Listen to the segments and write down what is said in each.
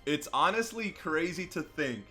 It's honestly crazy to think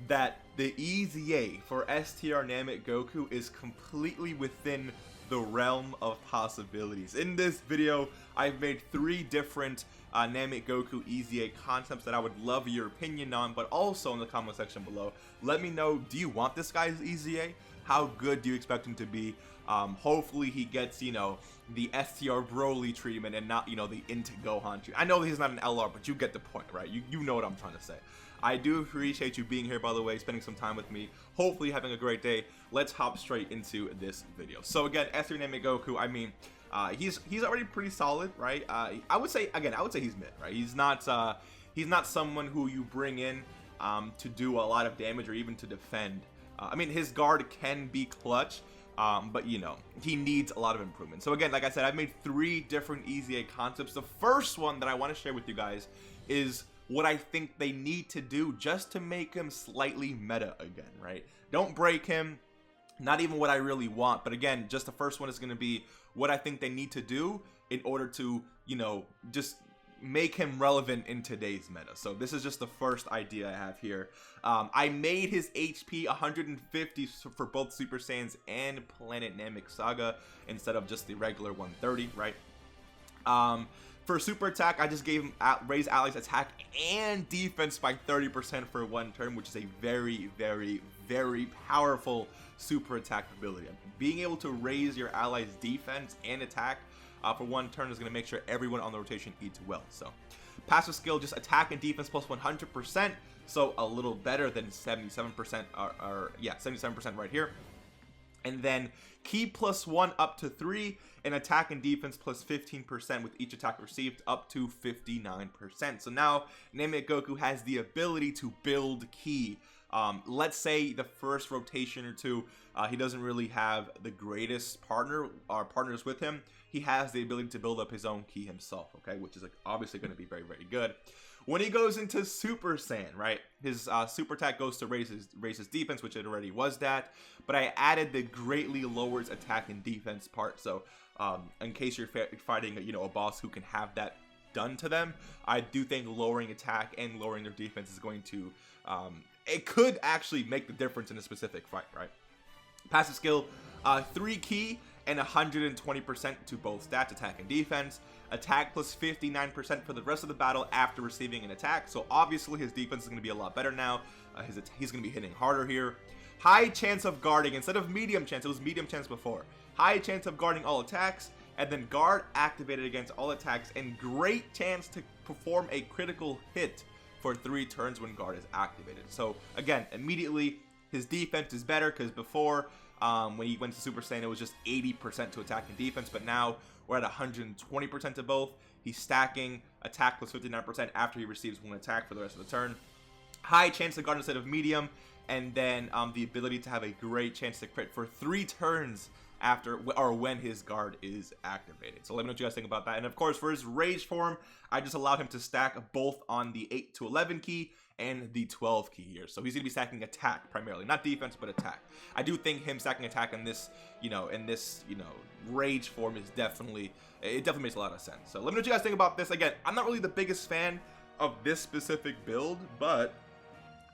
that the EZA for STR Namek Goku is completely within the realm of possibilities. In this video, I've made 3 different Namek Goku EZA concepts that I would love your opinion on, but also in the comment section below, let me know, do you want this guy's EZA? How good do you expect him to be? Hopefully he gets, you know, the STR Broly treatment and not, you know, the Into Gohan treatment. I know he's not an LR, but you get the point, right? You know what I'm trying to say. I do appreciate you being here, by the way, spending some time with me. Hopefully having a great day. Let's hop straight into this video. So again, STR Namek Goku, I mean, he's already pretty solid, right? I would say he's mid, right? He's not someone who you bring in to do a lot of damage or even to defend. I mean, his guard can be clutch, but you know, he needs a lot of improvement. So again, like I said, I've made 3 different EZA concepts. The first one that I want to share with you guys is what I think they need to do just to make him slightly meta again, right? Don't break him, not even what I really want, but again, just the first one is going to be what I think they need to do in order to, you know, just make him relevant in today's meta. So this is just the first idea I have here. I made his HP 150 for both Super Saiyans and Planet Namek Saga instead of just the regular 130, right? For super attack, I just gave him raise allies attack and defense by 30% for 1 turn, which is a very, very, very powerful super attack ability. Being able to raise your allies defense and attack for 1 turn is going to make sure everyone on the rotation eats well. So passive skill, just attack and defense plus 100%, so a little better than 77%, or yeah, 77% right here. And then key plus 1 up to 3, and attack and defense plus 15% with each attack received up to 59%. So now Namek Goku has the ability to build key. Let's say the first rotation or 2, he doesn't really have the greatest partners with him. He has the ability to build up his own key himself, okay, which is like obviously going to be very, very good. When he goes into Super Saiyan, right, his super attack goes to raise his defense, which it already was that, but I added the greatly lowers attack and defense part. So in case you're fighting, you know, a boss who can have that done to them, I do think lowering attack and lowering their defense is going to, it could actually make the difference in a specific fight, right? Passive skill, 3 key and 120% to both stats, attack and defense. Attack plus 59% for the rest of the battle after receiving an attack. So obviously his defense is going to be a lot better now. He's going to be hitting harder here. High chance of guarding instead of medium chance. It was medium chance before. High chance of guarding all attacks, and then guard activated against all attacks, and great chance to perform a critical hit for 3 turns when guard is activated. So again, immediately his defense is better, because before when he went to Super Saiyan, it was just 80% to attack and defense, but now we're at 120% to both. He's stacking attack plus 59% after he receives 1 attack for the rest of the turn. High chance to guard instead of medium, and then the ability to have a great chance to crit for 3 turns after or when his guard is activated. So let me know what you guys think about that. And of course, for his rage form, I just allowed him to stack both on the 8 to 11 key and the 12 key here. So he's going to be stacking attack primarily, not defense, but attack. I do think him stacking attack in this, you know, rage form is definitely makes a lot of sense. So let me know what you guys think about this. Again, I'm not really the biggest fan of this specific build, but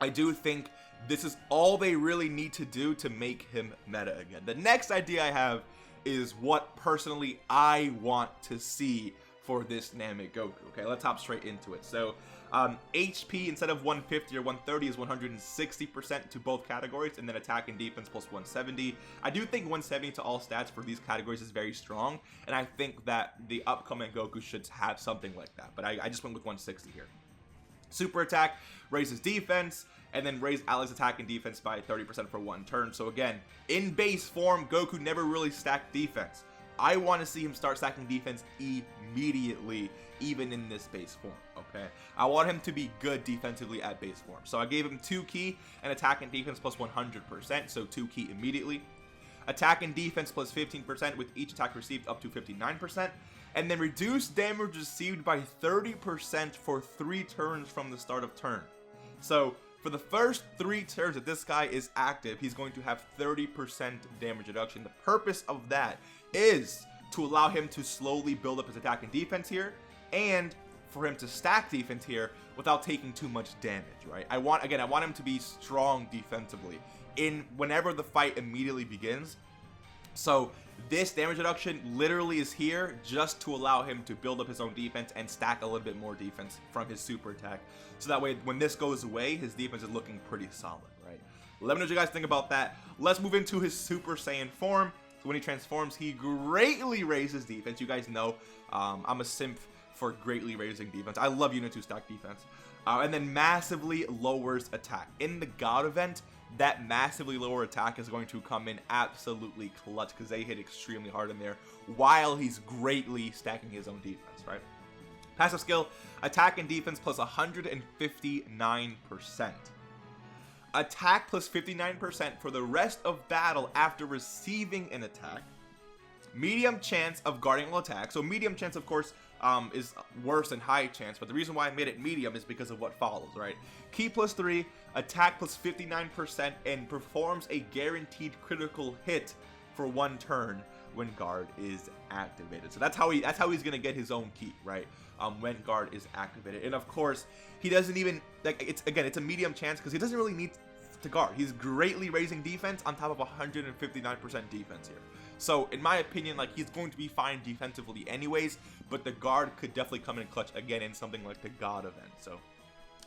I do think this is all they really need to do to make him meta again. The next idea I have is what personally I want to see for this Namek Goku. Okay, let's hop straight into it. So HP instead of 150 or 130 is 160% to both categories, and then attack and defense plus 170. I do think 170 to all stats for these categories is very strong, and I think that the upcoming Goku should have something like that, but I just went with 160 here. Super attack raises defense, and then raise allies attack and defense by 30% for 1 turn. So again, in base form, Goku never really stacked defense. I want to see him start stacking defense immediately, even in this base form, okay? I want him to be good defensively at base form. So I gave him 2 key and attack and defense plus 100%, so 2 key immediately. Attack and defense plus 15% with each attack received up to 59%. And then reduce damage received by 30% for 3 turns from the start of turn. So for the first 3 turns that this guy is active, he's going to have 30% damage reduction. The purpose of that is to allow him to slowly build up his attack and defense here, and for him to stack defense here without taking too much damage, right? I want him to be strong defensively in whenever the fight immediately begins. So this damage reduction literally is here just to allow him to build up his own defense and stack a little bit more defense from his super attack. So that way, when this goes away, his defense is looking pretty solid, right? Let me know what you guys think about that. Let's move into his Super Saiyan form. So when he transforms, he greatly raises defense. You guys know I'm a simp for greatly raising defense. I love Unit 2 stack defense. And then massively lowers attack. In the God event, that massively lower attack is going to come in absolutely clutch because they hit extremely hard in there while he's greatly stacking his own defense, right? Passive skill, attack and defense plus 159%. Attack plus 59% for the rest of battle after receiving an attack. Medium chance of guarding all attack. So medium chance, of course, is worse than high chance, but the reason why I made it medium is because of what follows, right? Key plus 3, attack plus 59%, and performs a guaranteed critical hit for 1 turn when guard is activated. So that's how he's gonna get his own key, right? When guard is activated. And of course, he doesn't even, like, it's a medium chance because he doesn't really need to guard. He's greatly raising defense on top of 159% defense here. So in my opinion, like, he's going to be fine defensively anyways, but the guard could definitely come in clutch again in something like the God event. So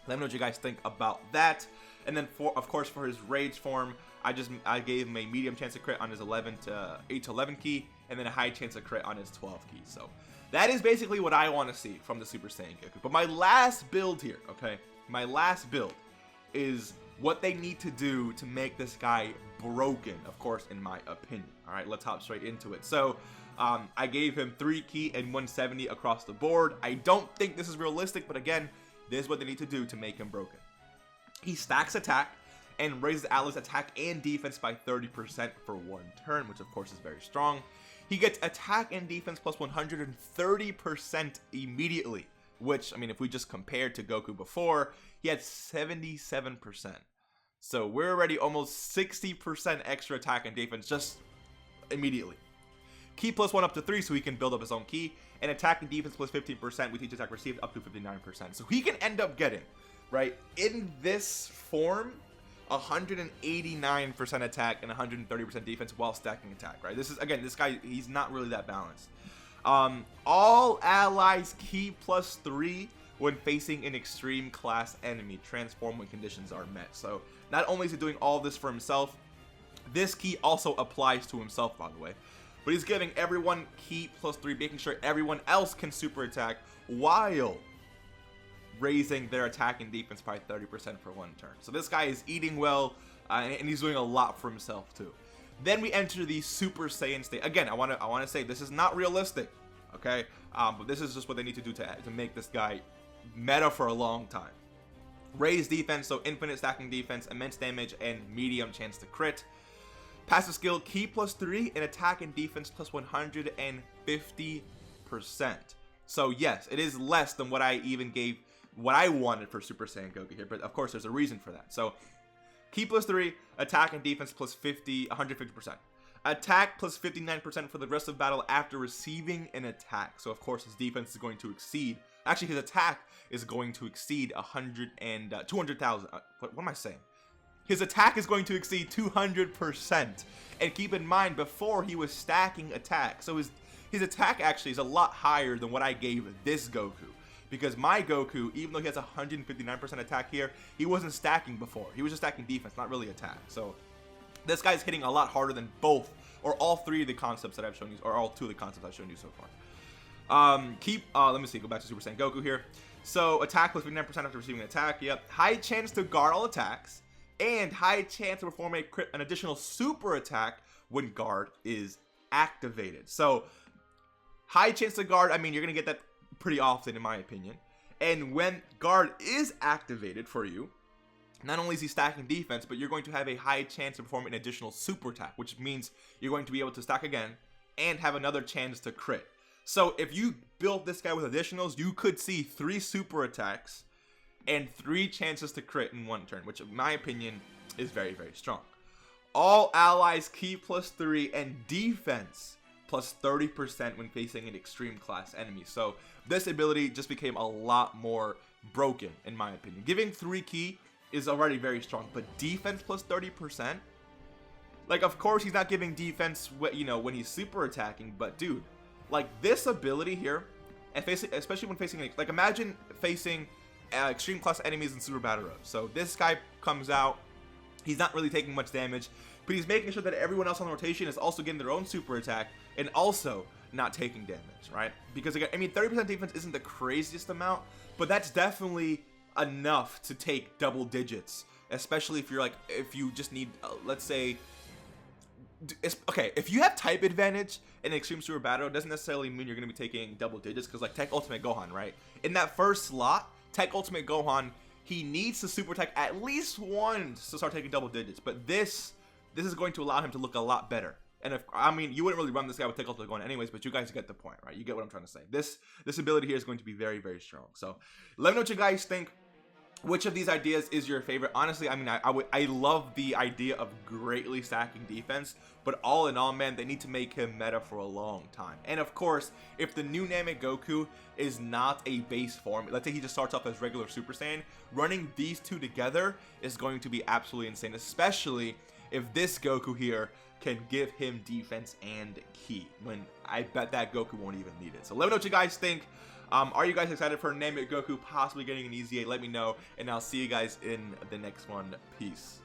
let me know what you guys think about that. And then of course for his rage form, I gave him a medium chance to crit on his 8 to 11 key, and then a high chance to crit on his 12 key. So that is basically what I want to see from the Super Saiyan Goku. But my last build here, okay? My last build is what they need to do to make this guy broken, of course, in my opinion. All right, let's hop straight into it. So I gave him 3 key and 170 across the board. I don't think this is realistic, but again, this is what they need to do to make him broken. He stacks attack and raises Atlas attack and defense by 30% for 1 turn, which of course is very strong. He gets attack and defense plus 130% immediately, which, I mean, if we just compare to Goku before, he had 77%. So we're already almost 60% extra attack and defense just immediately. Key plus 1 up to 3 so he can build up his own key, and attack and defense plus 15% with each attack received up to 59%. So he can end up getting, right, in this form, 189% attack and 130% defense while stacking attack, right? This is, again, this guy, he's not really that balanced. All allies key plus 3 when facing an extreme class enemy, transform when conditions are met. So not only is he doing all this for himself, this key also applies to himself, by the way, but he's giving everyone key plus 3, making sure everyone else can super attack while raising their attack and defense by 30% for 1 turn. So this guy is eating well, and he's doing a lot for himself too. Then we enter the Super Saiyan state. Again, I want to say this is not realistic, okay? But this is just what they need to do to make this guy meta for a long time. Raise defense, so infinite stacking defense, immense damage, and medium chance to crit. Passive skill, key plus 3, and attack and defense plus 150%. So yes, it is less than what I even gave, what I wanted for Super Saiyan Goku here, but of course there's a reason for that. So key plus 3, attack and defense plus 150%. Attack plus 59% for the rest of battle after receiving an attack. So of course his defense is going to exceed, actually his attack is going to exceed 200,000. What am I saying? His attack is going to exceed 200%. And keep in mind, before he was stacking attack. So his attack actually is a lot higher than what I gave this Goku. Because my Goku, even though he has 159% attack here, he wasn't stacking before. He was just stacking defense, not really attack. So this guy's hitting a lot harder than both, or all 3 of the concepts that I've shown you, or all 2 of the concepts I've shown you so far. Let me see, go back to Super Saiyan Goku here. So attack plus 59% after receiving an attack, yep. High chance to guard all attacks, and high chance to perform an additional super attack when guard is activated. So high chance to guard, I mean, you're going to get that pretty often in my opinion. And when guard is activated for you, not only is he stacking defense, but you're going to have a high chance to perform an additional super attack, which means you're going to be able to stack again and have another chance to crit. So if you build this guy with additionals, you could see 3 super attacks and 3 chances to crit in 1 turn, which in my opinion is very, very strong. All allies key plus 3 and defense plus 30% when facing an extreme class enemy. So this ability just became a lot more broken, in my opinion. Giving 3 ki is already very strong, but defense plus 30%? Like, of course, he's not giving defense, you know, when he's super attacking, but dude, like, this ability here, and especially when facing, like, imagine facing extreme class enemies in Super Battle Road. So this guy comes out, he's not really taking much damage, but he's making sure that everyone else on the rotation is also getting their own super attack and also not taking damage, right? Because again, I mean, 30% defense isn't the craziest amount, but that's definitely enough to take double digits, especially if you're like, if you just need, let's say, okay, if you have type advantage in Extreme Super Battle, it doesn't necessarily mean you're going to be taking double digits, because like Tech Ultimate Gohan, right? In that first slot, Tech Ultimate Gohan, he needs to super attack at least once to start taking double digits, but this is going to allow him to look a lot better. And if, I mean, you wouldn't really run this guy with Tech Ultimate Gohan anyways, but you guys get the point, right? You get what I'm trying to say. This ability here is going to be very, very strong. So let me know what you guys think. Which of these ideas is your favorite? Honestly, I mean, I love the idea of greatly stacking defense, but all in all, man, they need to make him meta for a long time. And of course, if the new Namek Goku is not a base form, let's say he just starts off as regular Super Saiyan, running these two together is going to be absolutely insane, especially if this Goku here can give him defense and ki, when I bet that Goku won't even need it. So let me know what you guys think. Are you guys excited for Namek Goku possibly getting an EZA? Let me know, and I'll see you guys in the next one. Peace.